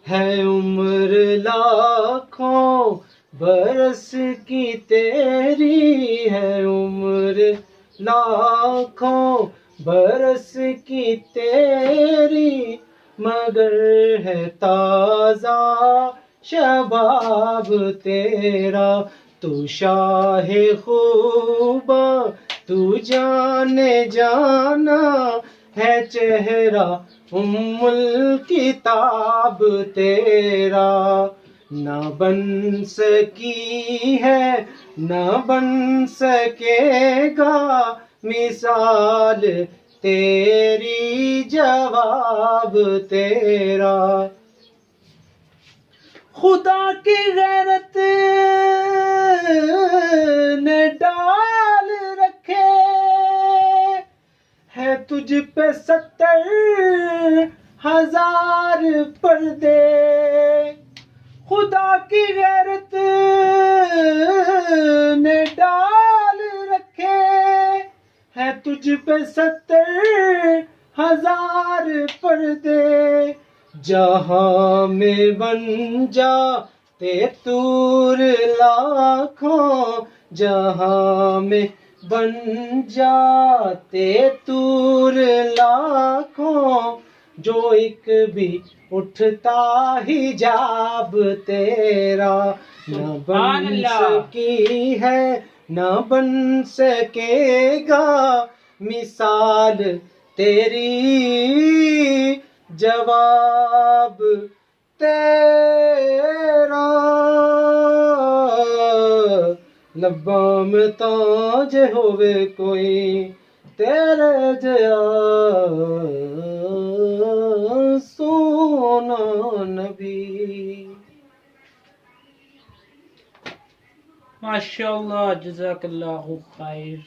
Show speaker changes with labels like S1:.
S1: है उम्र लाखों बरस की तेरी, है उम्र लाखों बरस की तेरी, मगर है ताजा शबाब तेरा। तू शाहे खूबा तू जाने जाना, है चेहरा उम्मुल किताब तेरा। ना बन सकी है ना बन सकेगा मिसाल तेरी, जवाब तेरा। खुदा की गैरत ने डाल रखे है तुझ पे 70,000 पर्दे। खुदा की गैरत ने डाल रखे है तुझ पे 70,000 पर्दे। जहां में बन जाते तूर लाखों, जहां में बन जाते तूर लाखों, जो एक भी उठता हिजाब तेरा। न बन सकी है न बन सकेगा मिसाल तेरी, जवाब तेरा। लब्बां में ताज होवे कोई तेरे जया सोना नबी।
S2: माशाअल्लाह, जज़ाकल्लाहु खैर।